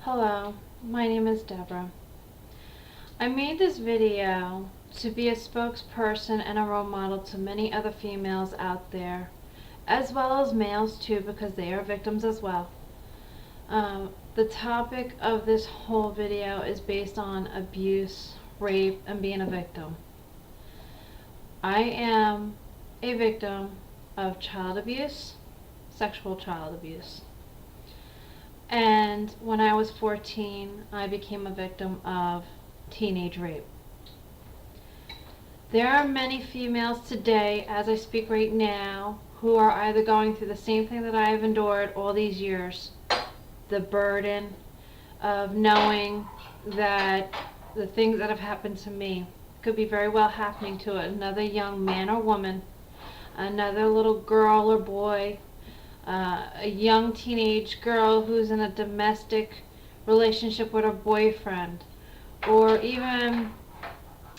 Hello, my name is Deborah. I made this video to be a spokesperson and a role model to many other females out there, as well as males too, because they are victims as well. The topic of this whole video is based on abuse, rape, and being a victim. I am a victim of child abuse, sexual child abuse. And when I was 14, I became a victim of teenage rape. There are many females today, as I speak right now, who are either going through the same thing that I have endured all these years. The burden of knowing that the things that have happened to me could be very well happening to another young man or woman, another little girl or boy, a young teenage girl who's in a domestic relationship with her boyfriend, or even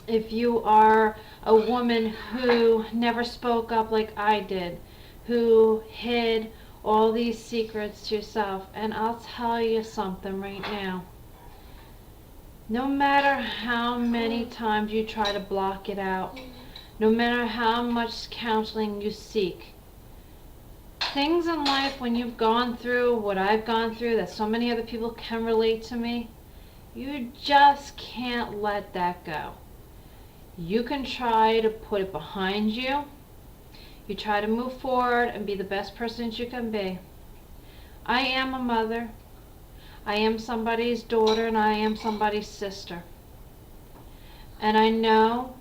if you are a woman who never spoke up like I did, who hid all these secrets to yourself. And I'll tell you something right now. No matter how many times you try to block it out, no matter how much counseling you seek, things in life, when you've gone through what I've gone through, that so many other people can relate to me, you just can't let that go. You can try to put it behind you. You try to move forward and be the best person you can be. I am a mother. I am somebody's daughter, and I am somebody's sister. And I know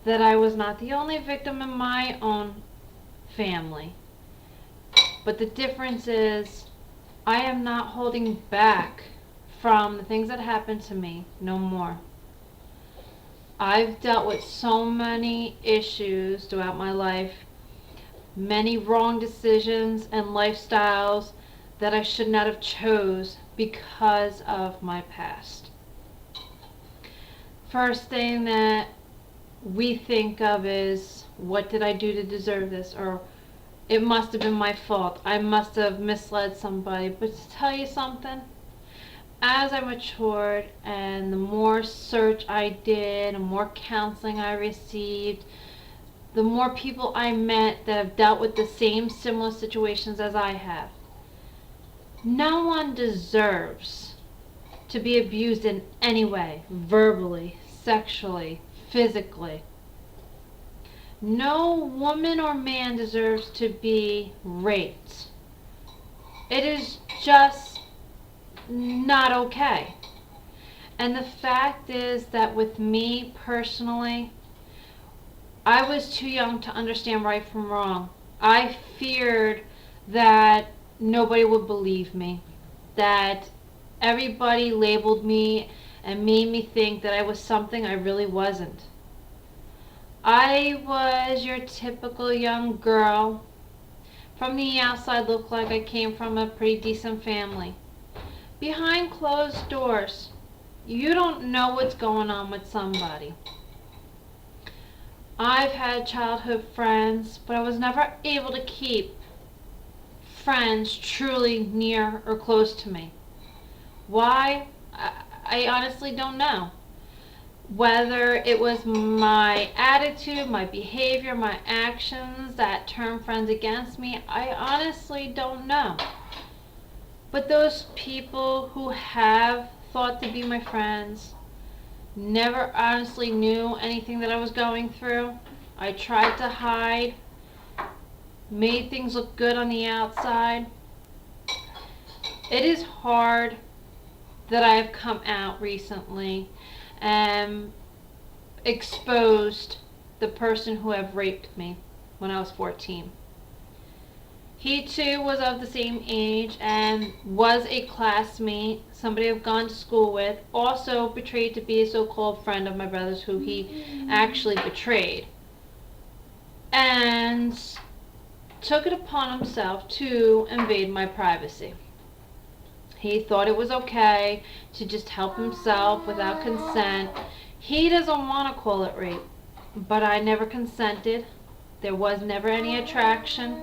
that I was not the only victim in my own family. But the difference is, I am not holding back from the things that happened to me no more. I've dealt with so many issues throughout my life, many wrong decisions and lifestyles that I should not have chose because of my past. First thing that we think of is, what did I do to deserve this? Or it must have been my fault. I must have misled somebody. But to tell you something, as I matured and the more search I did and more counseling I received, the more people I met that have dealt with the same similar situations as I have. No one deserves to be abused in any way, verbally, sexually, physically. No woman or man deserves to be raped. It is just not okay. And the fact is that with me personally, I was too young to understand right from wrong. I feared that nobody would believe me, that everybody labeled me and made me think that I was something I really wasn't. I was your typical young girl. From the outside, looked like I came from a pretty decent family. Behind closed doors, you don't know what's going on with somebody. I've had childhood friends, but I was never able to keep friends truly near or close to me. Why? I honestly don't know. Whether it was my attitude, my behavior, my actions that turned friends against me, I honestly don't know. But those people who have thought to be my friends never honestly knew anything that I was going through. I tried to hide, made things look good on the outside. It is hard that I have come out recently and exposed the person who have raped me when I was 14. He too was of the same age and was a classmate, somebody I've gone to school with, also betrayed to be a so-called friend of my brother's who he actually betrayed. And took it upon himself to invade my privacy. He thought it was okay to just help himself without consent. He doesn't want to call it rape, but I never consented. There was never any attraction.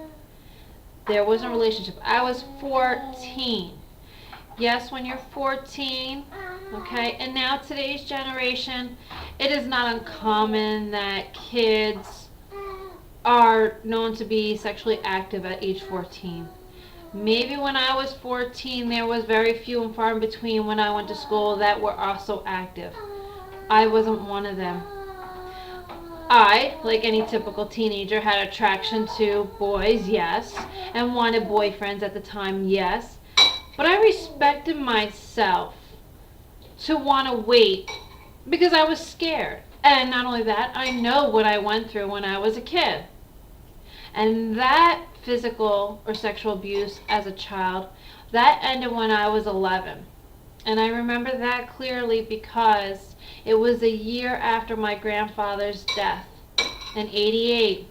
There was a relationship. I was 14. Yes, when you're 14, okay? And now today's generation, it is not uncommon that kids are known to be sexually active at age 14. Maybe when I was 14, there was very few and far in between when I went to school that were also active. I wasn't one of them. I, like any typical teenager, had attraction to boys, yes, and wanted boyfriends at the time, yes. But I respected myself to want to wait because I was scared. And not only that, I know what I went through when I was a kid. And that physical or sexual abuse as a child, that ended when I was 11. And I remember that clearly because it was a year after my grandfather's death in 88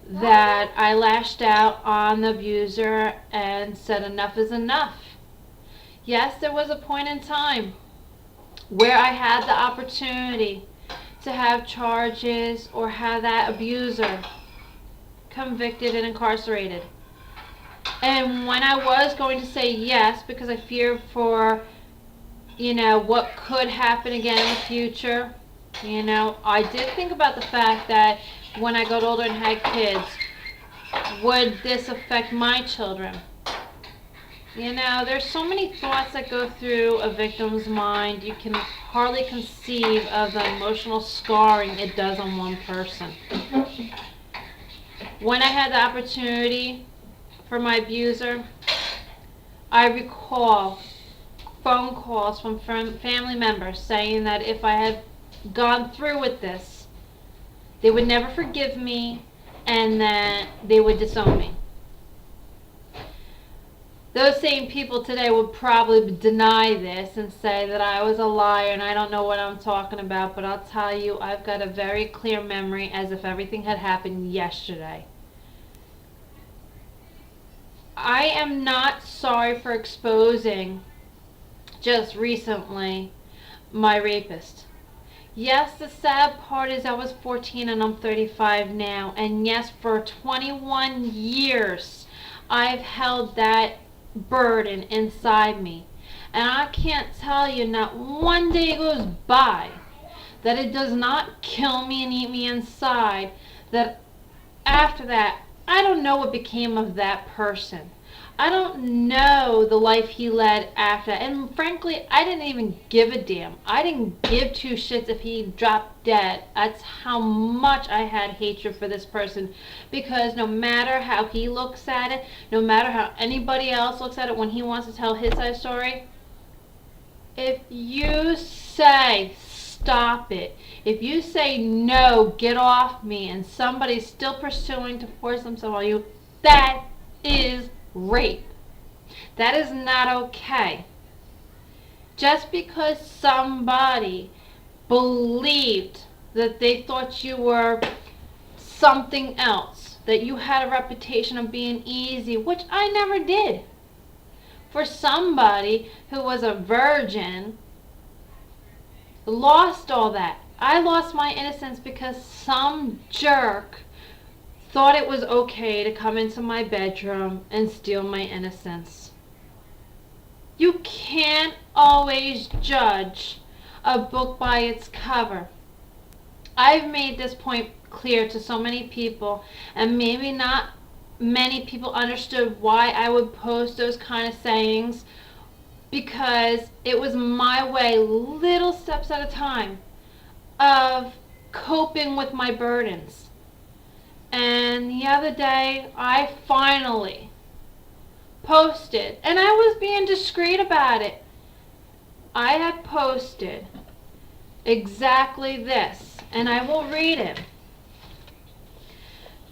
that I lashed out on the abuser and said enough is enough. Yes, there was a point in time where I had the opportunity to have charges or have that abuser convicted and incarcerated. And when I was going to say yes because I feared for, what could happen again in the future, I did think about the fact that when I got older and had kids, would this affect my children? There's so many thoughts that go through a victim's mind. You can hardly conceive of the emotional scarring it does on one person. When I had the opportunity for my abuser, I recall phone calls from family members saying that if I had gone through with this, they would never forgive me and that they would disown me. Those same people today would probably deny this and say that I was a liar and I don't know what I'm talking about, but I'll tell you, I've got a very clear memory as if everything had happened yesterday. I am not sorry for exposing just recently my rapist. Yes, the sad part is I was 14 and I'm 35 now, and yes, for 21 years I've held that burden inside me. And I can't tell you, not one day goes by that it does not kill me and eat me inside, that after that, I don't know what became of that person. I don't know the life he led after that. And frankly, I didn't even give a damn. I didn't give two shits if he dropped dead. That's how much I had hatred for this person. Because no matter how he looks at it, no matter how anybody else looks at it when he wants to tell his side story, if you say stop it, if you say no, get off me, and somebody's still pursuing to force themselves on you, that is rape. That is not okay. Just because somebody believed that they thought you were something else, that you had a reputation of being easy, which I never did. For somebody who was a virgin, lost all that. I lost my innocence because some jerk thought it was okay to come into my bedroom and steal my innocence. You can't always judge a book by its cover. I've made this point clear to so many people, and maybe not many people understood why I would post those kind of sayings, because it was my way, little steps at a time, of coping with my burdens. And the other day, I finally posted, and I was being discreet about it. I had posted exactly this, and I will read it.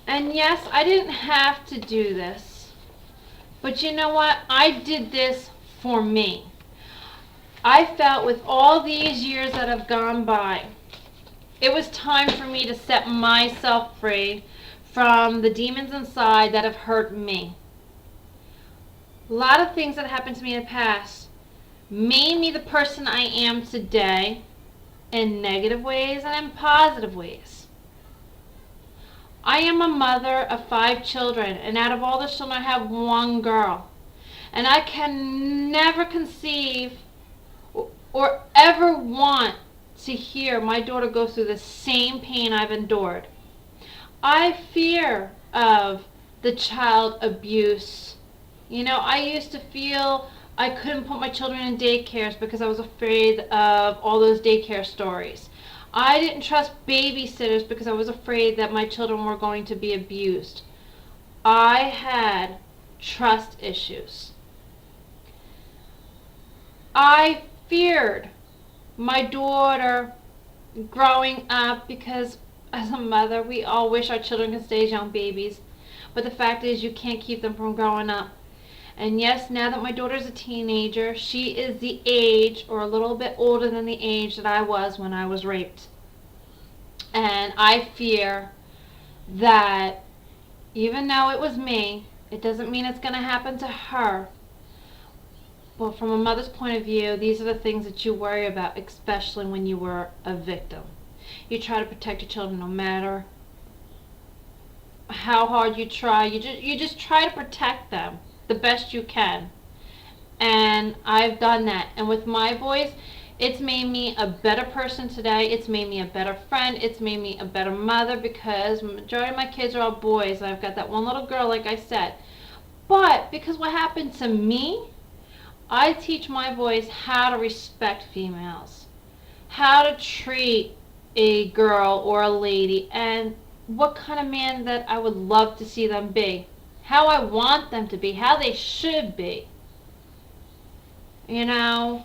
And yes, I didn't have to do this, but you know what? I did this for me. I felt with all these years that have gone by, it was time for me to set myself free from the demons inside that have hurt me. A lot of things that happened to me in the past made me the person I am today, in negative ways and in positive ways. I am a mother of 5 children, and out of all the children I have one girl. And I can never conceive or ever want to hear my daughter go through the same pain I've endured. I fear of the child abuse. You know, I used to feel I couldn't put my children in daycares because I was afraid of all those daycare stories. I didn't trust babysitters because I was afraid that my children were going to be abused. I had trust issues. I feared my daughter growing up because as a mother, we all wish our children could stay as young babies. But the fact is you can't keep them from growing up. And yes, now that my daughter's a teenager, she is the age or a little bit older than the age that I was when I was raped. And I fear that even though it was me, it doesn't mean it's going to happen to her. Well, from a mother's point of view, these are the things that you worry about, especially when you were a victim. You try to protect your children no matter how hard you try. You just try to protect them the best you can. And I've done that. And with my boys, it's made me a better person today. It's made me a better friend. It's made me a better mother because the majority of my kids are all boys. I've got that one little girl, like I said. But because what happened to me, I teach my boys how to respect females, how to treat a girl or a lady, and what kind of man that I would love to see them be, how I want them to be, how they should be. You know,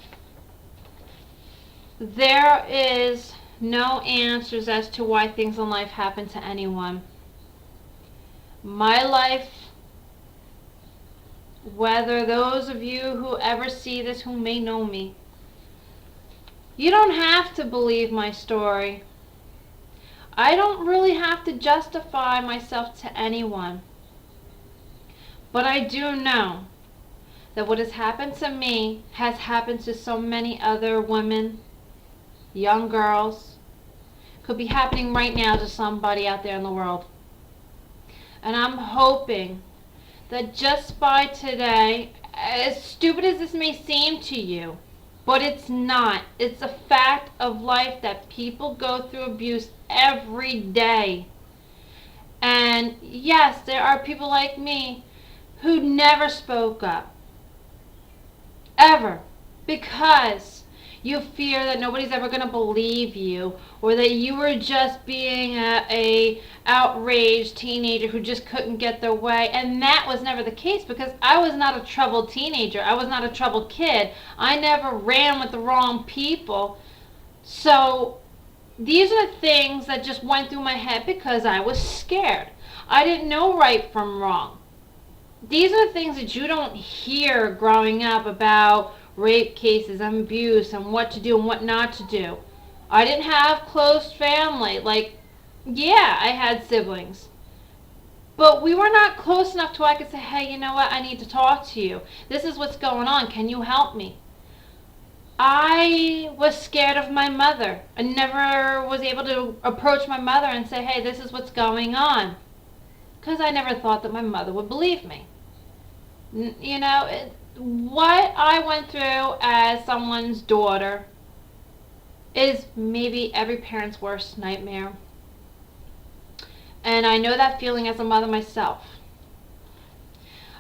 there is no answers as to why things in life happen to anyone. My life, whether those of you who ever see this who may know me, you don't have to believe my story. I don't really have to justify myself to anyone. But I do know that what has happened to me has happened to so many other women, young girls, could be happening right now to somebody out there in the world. And I'm hoping that just by today, as stupid as this may seem to you, but it's not. It's a fact of life that people go through abuse every day. And yes, there are people like me who never spoke up. Ever. Because you fear that nobody's ever going to believe you, or that you were just being a outraged teenager who just couldn't get their way. And that was never the case because I was not a troubled teenager. I was not a troubled kid. I never ran with the wrong people. So these are the things that just went through my head because I was scared. I didn't know right from wrong. These are the things that you don't hear growing up about rape cases and abuse and what to do and what not to do. I didn't have close family. Like, yeah, I had siblings. But we were not close enough to where I could say, hey, you know what, I need to talk to you. This is what's going on. Can you help me? I was scared of my mother. I never was able to approach my mother and say, hey, this is what's going on. Because I never thought that my mother would believe me. You know, what I went through as someone's daughter is maybe every parent's worst nightmare. And I know that feeling as a mother myself.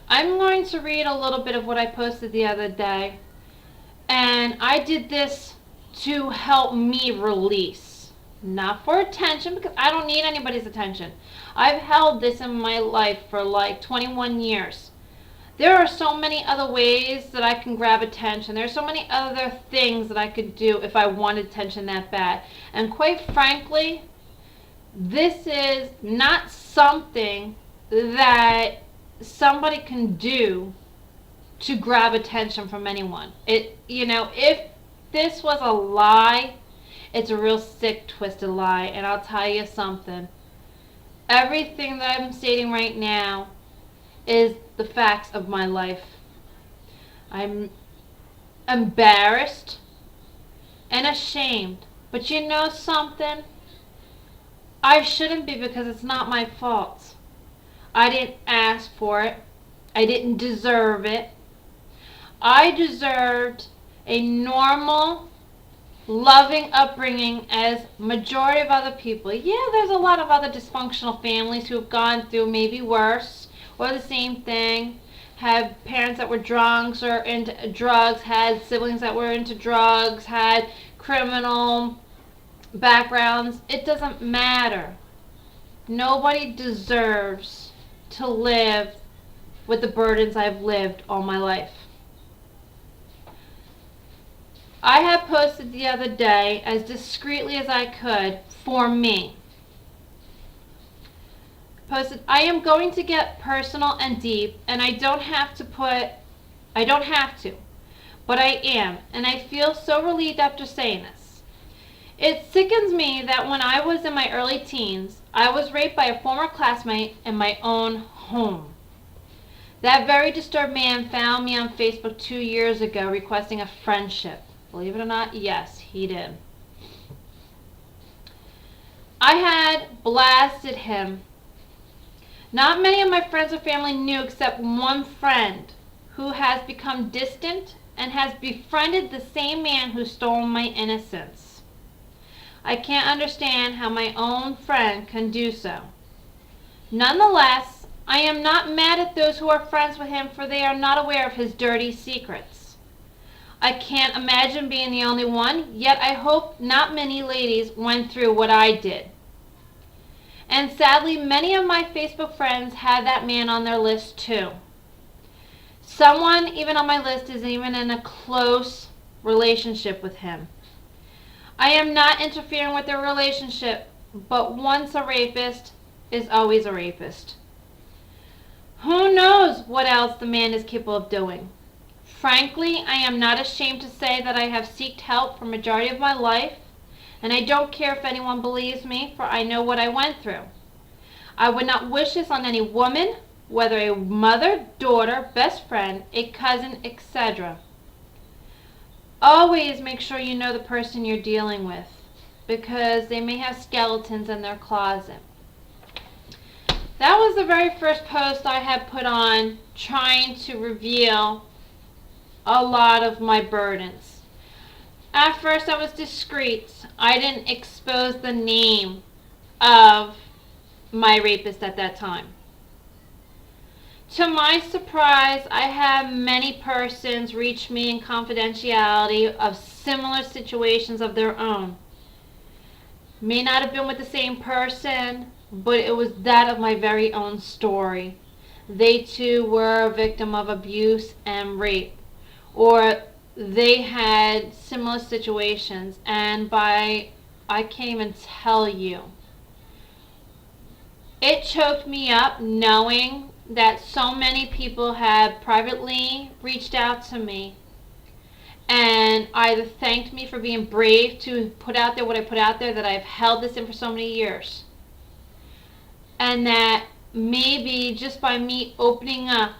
I'm going to read a little bit of what I posted the other day. And I did this to help me release. Not for attention, because I don't need anybody's attention. I've held this in my life for like 21 years. There are so many other ways that I can grab attention. There are so many other things that I could do if I wanted attention that bad. And quite frankly, this is not something that somebody can do to grab attention from anyone. If this was a lie, it's a real sick, twisted lie. And I'll tell you something. Everything that I'm stating right now is the facts of my life. I'm embarrassed and ashamed. But you know something? I shouldn't be because it's not my fault. I didn't ask for it. I didn't deserve it. I deserved a normal, loving upbringing as majority of other people. Yeah, there's a lot of other dysfunctional families who have gone through maybe worse or the same thing. Had parents that were drunks or into drugs, had siblings that were into drugs, had criminal backgrounds. It doesn't matter. Nobody deserves to live with the burdens I've lived all my life. I had posted the other day, as discreetly as I could, for me. Posted, I am going to get personal and deep, and I don't have to, but I am, and I feel so relieved after saying this. It sickens me that when I was in my early teens, I was raped by a former classmate in my own home. That very disturbed man found me on Facebook 2 years ago requesting a friendship. Believe it or not, yes, he did. I had blasted him. Not many of my friends or family knew except one friend who has become distant and has befriended the same man who stole my innocence. I can't understand how my own friend can do so. Nonetheless, I am not mad at those who are friends with him, for they are not aware of his dirty secrets. I can't imagine being the only one, yet I hope not many ladies went through what I did. And sadly, many of my Facebook friends had that man on their list too. Someone even on my list is even in a close relationship with him. I am not interfering with their relationship, but once a rapist is always a rapist. Who knows what else the man is capable of doing? Frankly, I am not ashamed to say that I have sought help for the majority of my life, and I don't care if anyone believes me, for I know what I went through. I would not wish this on any woman, whether a mother, daughter, best friend, a cousin, etc. Always make sure you know the person you're dealing with, because they may have skeletons in their closet. That was the very first post I had put on, trying to reveal a lot of my burdens. At first I was discreet. I didn't expose the name of my rapist at that time. To my surprise, I had many persons reach me in confidentiality of similar situations of their own. May not have been with the same person, but it was that of my very own story. They too were a victim of abuse and rape, or they had similar situations, and I can't even tell you. It choked me up knowing that so many people had privately reached out to me and either thanked me for being brave to put out there what I put out there, that I've held this in for so many years, and that maybe just by me opening up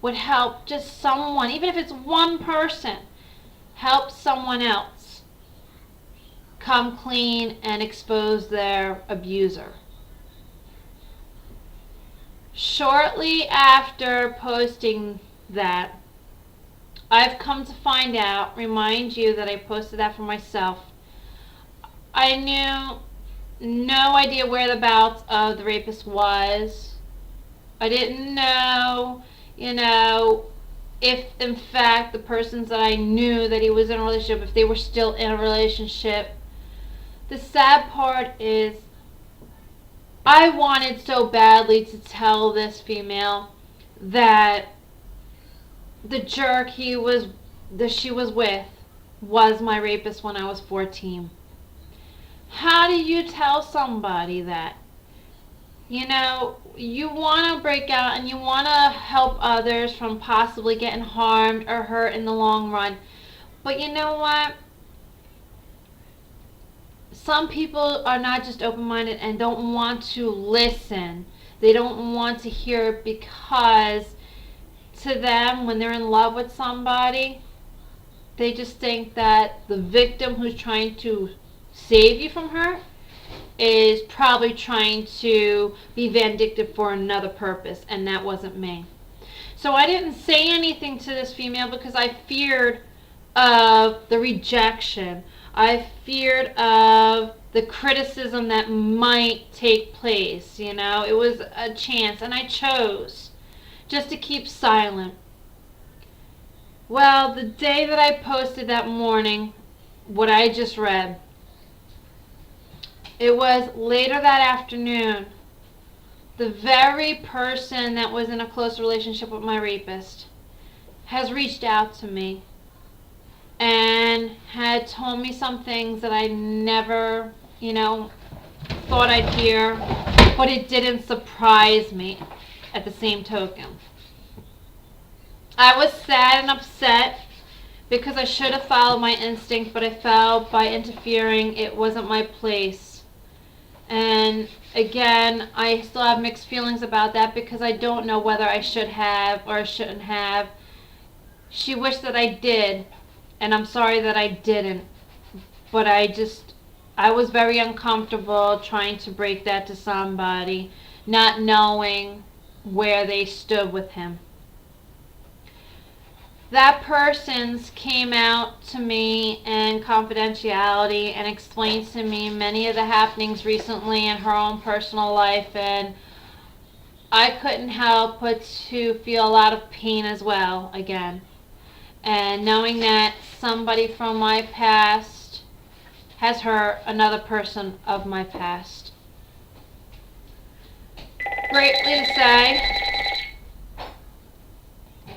would help just someone, even if it's one person, help someone else come clean and expose their abuser. Shortly after posting that, I've come to find out, remind you that I posted that for myself. I knew no idea whereabouts of the rapist was. I didn't know, if in fact the persons that I knew that he was in a relationship, if they were still in a relationship. The sad part is I wanted so badly to tell this female that the jerk she was with was my rapist when I was 14. How do you tell somebody that? You want to break out and you want to help others from possibly getting harmed or hurt in the long run. But you know what? Some people are not just open-minded and don't want to listen. They don't want to hear it, because to them, when they're in love with somebody, they just think that the victim who's trying to save you from her is probably trying to be vindictive for another purpose, and that wasn't me. So I didn't say anything to this female because I feared of the rejection. I feared of the criticism that might take place. You know, it was a chance, and I chose just to keep silent. Well, the day that I posted that morning, what I just read, it was later that afternoon. The very person that was in a close relationship with my rapist has reached out to me and had told me some things that I never, thought I'd hear, but it didn't surprise me at the same token. I was sad and upset because I should have followed my instinct, but I felt by interfering it wasn't my place. And again, I still have mixed feelings about that because I don't know whether I should have or I shouldn't have. She wished that I did, and I'm sorry that I didn't. But I was very uncomfortable trying to break that to somebody, not knowing where they stood with him. That person's came out to me in confidentiality and explained to me many of the happenings recently in her own personal life, and I couldn't help but to feel a lot of pain as well again. And knowing that somebody from my past has hurt another person of my past. Greatly to say,